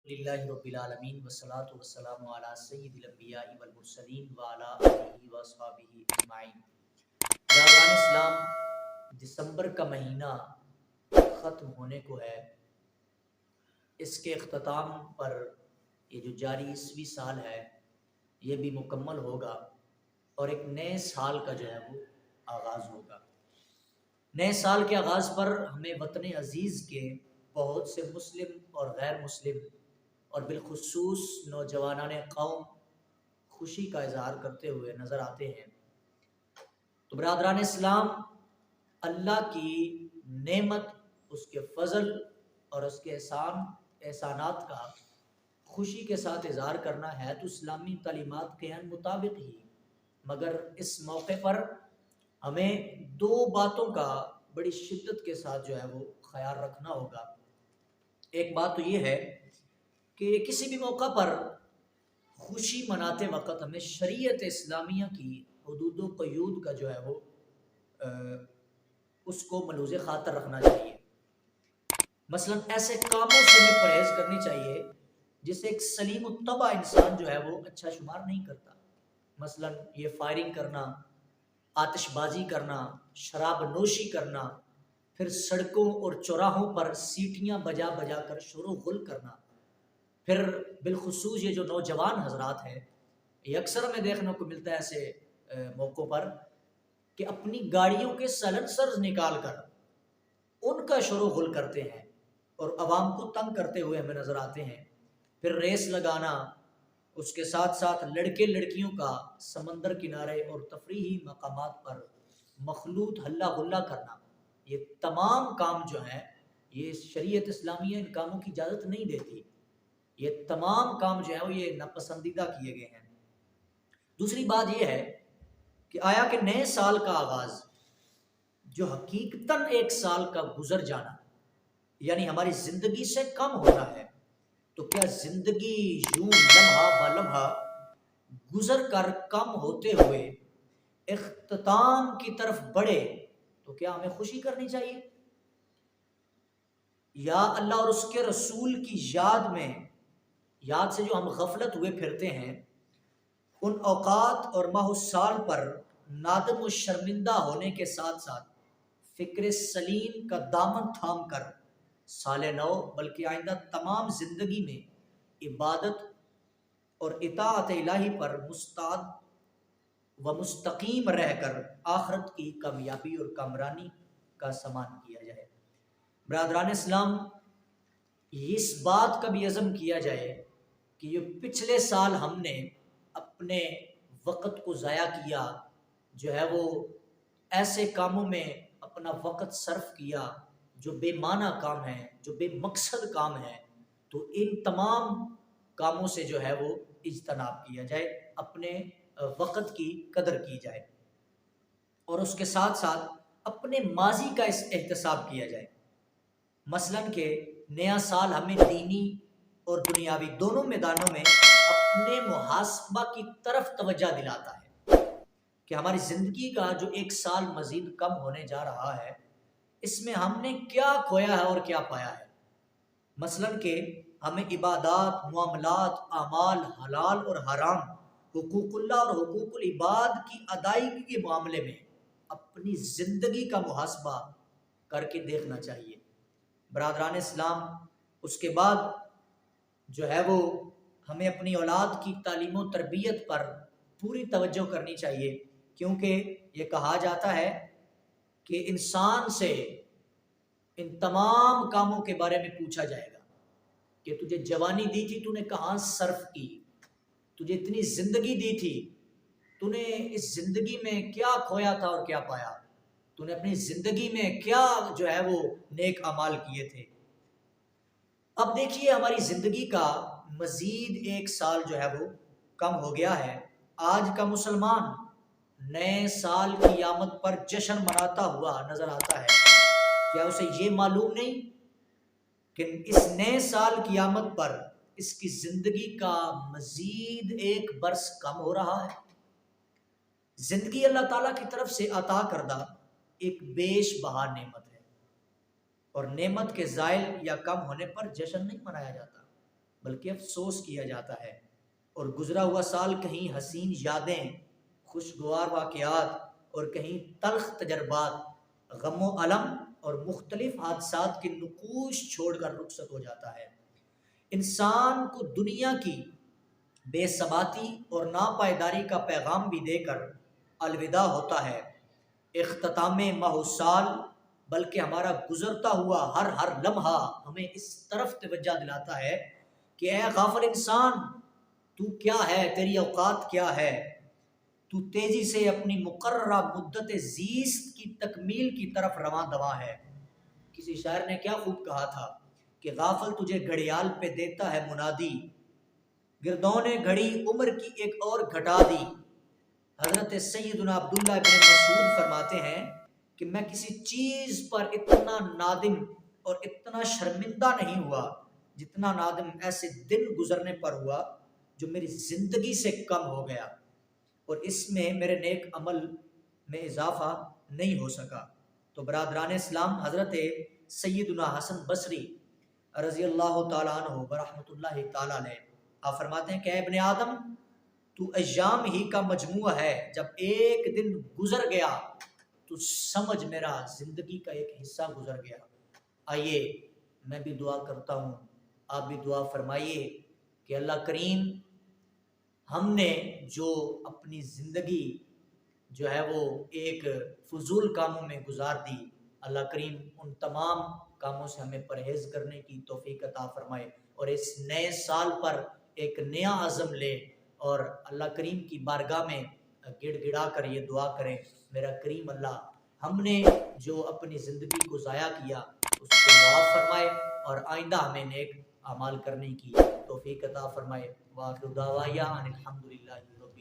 للہ رب العالمین والصلاة والسلام علی سید الانبیاء والمرسلین وعلی آلہ واصحابہ اجمعین۔ برادران اسلام، دسمبر کا مہینہ ختم ہونے کو ہے۔ اس کے اختتام پر یہ جو جاری 20ویں سال ہے یہ بھی مکمل ہوگا اور ایک نئے سال کا جو ہے وہ آغاز ہوگا۔ نئے سال کے آغاز پر ہمیں وطن عزیز کے بہت سے مسلم اور غیر مسلم اور بالخصوص نوجوانان قوم خوشی کا اظہار کرتے ہوئے نظر آتے ہیں۔ تو برادران اسلام، اللہ کی نعمت، اس کے فضل اور اس کے احسانات کا خوشی کے ساتھ اظہار کرنا ہے تو اسلامی تعلیمات کے مطابق ہی، مگر اس موقع پر ہمیں دو باتوں کا بڑی شدت کے ساتھ جو ہے وہ خیال رکھنا ہوگا۔ ایک بات تو یہ ہے کہ کسی بھی موقع پر خوشی مناتے وقت ہمیں شریعت اسلامیہ کی حدود و قیود کا جو ہے وہ اس کو ملحوظ خاطر رکھنا چاہیے۔ مثلا ایسے کاموں سے ہمیں پرہیز کرنی چاہیے جسے ایک سلیم الطبع انسان جو ہے وہ اچھا شمار نہیں کرتا۔ مثلا یہ فائرنگ کرنا، آتش بازی کرنا، شراب نوشی کرنا، پھر سڑکوں اور چوراہوں پر سیٹیاں بجا بجا کر شور و غل کرنا، پھر بالخصوص یہ جو نوجوان حضرات ہیں، یہ اکثر ہمیں دیکھنے کو ملتا ہے ایسے موقعوں پر کہ اپنی گاڑیوں کے سائلنسرز نکال کر ان کا شور و غل کرتے ہیں اور عوام کو تنگ کرتے ہوئے ہمیں نظر آتے ہیں۔ پھر ریس لگانا، اس کے ساتھ ساتھ لڑکے لڑکیوں کا سمندر کنارے اور تفریحی مقامات پر مخلوط ہلا غلہ کرنا، یہ تمام کام جو ہیں یہ شریعت اسلامیہ ان کاموں کی اجازت نہیں دیتی۔ یہ تمام کام جو ہیں وہ یہ ناپسندیدہ کیے گئے ہیں۔ دوسری بات یہ ہے کہ آیا کہ نئے سال کا آغاز جو حقیقتاً ایک سال کا گزر جانا یعنی ہماری زندگی سے کم ہونا ہے، تو کیا زندگی یوں لمحہ بہ لمحہ گزر کر کم ہوتے ہوئے اختتام کی طرف بڑھے تو کیا ہمیں خوشی کرنی چاہیے؟ یا اللہ اور اس کے رسول کی یاد سے جو ہم غفلت ہوئے پھرتے ہیں، ان اوقات اور ماہ و سال پر نادم و شرمندہ ہونے کے ساتھ ساتھ فکر سلیم کا دامن تھام کر سال نو بلکہ آئندہ تمام زندگی میں عبادت اور اطاعت الہی پر مستعد و مستقیم رہ کر آخرت کی کامیابی اور کامرانی کا سامان کیا جائے۔ برادران اسلام، اس بات کا بھی عزم کیا جائے کہ یہ پچھلے سال ہم نے اپنے وقت کو ضائع کیا، جو ہے وہ ایسے کاموں میں اپنا وقت صرف کیا جو بے معنی کام ہیں، جو بے مقصد کام ہیں، تو ان تمام کاموں سے جو ہے وہ اجتناب کیا جائے، اپنے وقت کی قدر کی جائے اور اس کے ساتھ ساتھ اپنے ماضی کا احتساب کیا جائے۔ مثلا کہ نیا سال ہمیں دینی اور دنیاوی دونوں میدانوں میں اپنے محاسبہ کی طرف توجہ دلاتا ہے کہ ہماری زندگی کا جو ایک سال مزید کم ہونے جا رہا ہے، اس میں ہم نے کیا کھویا ہے اور کیا پایا ہے۔ مثلا کہ ہمیں عبادات، معاملات، اعمال، حلال اور حرام، حقوق اللہ اور حقوق العباد کی ادائیگی کے معاملے میں اپنی زندگی کا محاسبہ کر کے دیکھنا چاہیے۔ برادران اسلام، اس کے بعد جو ہے وہ ہمیں اپنی اولاد کی تعلیم و تربیت پر پوری توجہ کرنی چاہیے، کیونکہ یہ کہا جاتا ہے کہ انسان سے ان تمام کاموں کے بارے میں پوچھا جائے گا کہ تجھے جوانی دی تھی تو نے کہاں صرف کی، تجھے اتنی زندگی دی تھی تو نے اس زندگی میں کیا کھویا تھا اور کیا پایا، تو نے اپنی زندگی میں کیا جو ہے وہ نیک اعمال کیے تھے۔ اب دیکھیے ہماری زندگی کا مزید ایک سال جو ہے وہ کم ہو گیا ہے۔ آج کا مسلمان نئے سال کی آمد پر جشن مناتا ہوا نظر آتا ہے۔ کیا اسے یہ معلوم نہیں کہ اس نئے سال کی آمد پر اس کی زندگی کا مزید ایک برس کم ہو رہا ہے؟ زندگی اللہ تعالیٰ کی طرف سے عطا کردہ ایک بیش بہا نعمت ہے، اور نعمت کے زائل یا کم ہونے پر جشن نہیں منایا جاتا۔ بلکہ افسوس کیا جاتا ہے، اور گزرا ہوا سال کہیں حسین یادیں، خوشگوار واقعات، اور کہیں تلخ تجربات، غم و الم اور مختلف حادثات کے نقوش چھوڑ کر رخصت ہو جاتا ہے۔ انسان کو دنیا کی بے ثباتی اور ناپائیداری کا پیغام بھی دے کر الوداع ہوتا ہے۔ اختتام ماہ سال بلکہ ہمارا گزرتا ہوا ہر لمحہ ہمیں اس طرف توجہ دلاتا ہے کہ اے غافل انسان، تو کیا ہے، تیری اوقات کیا ہے، تو تیزی سے اپنی مقررہ مدت زیست کی تکمیل کی طرف رواں دواں ہے۔ کسی شاعر نے کیا خوب کہا تھا کہ غافل تجھے گھڑیال پہ دیتا ہے منادی، گردوں نے گھڑی عمر کی ایک اور گھٹا دی۔ حضرت سیدنا عبداللہ بن مسعود فرماتے ہیں کہ میں کسی چیز پر اتنا نادم اور اتنا شرمندہ نہیں ہوا جتنا نادم ایسے دن گزرنے پر ہوا جو میری زندگی سے کم ہو گیا اور اس میں میرے نیک عمل میں اضافہ نہیں ہو سکا۔ تو برادران اسلام، حضرت سیدنا حسن بصری رضی اللہ تعالیٰ عنہ برحمۃ اللہ تعالیٰ علیہ آپ فرماتے ہیں کہ اے ابن آدم، تو ایام ہی کا مجموعہ ہے، جب ایک دن گزر گیا تو سمجھ میرا زندگی کا ایک حصہ گزر گیا۔ آئیے میں بھی دعا کرتا ہوں، آپ بھی دعا فرمائیے کہ اللہ کریم ہم نے جو اپنی زندگی جو ہے وہ ایک فضول کاموں میں گزار دی، اللہ کریم ان تمام کاموں سے ہمیں پرہیز کرنے کی توفیق عطا فرمائے، اور اس نئے سال پر ایک نیا عزم لے اور اللہ کریم کی بارگاہ میں گڑ گڑا کر یہ دعا کریں، میرا کریم اللہ ہم نے جو اپنی زندگی کو ضائع کیا اس کو معاف فرمائے اور آئندہ ہمیں نیک اعمال کرنے کی توفیق عطا فرمائے۔ وآخر دعوانا ان الحمد للہ رب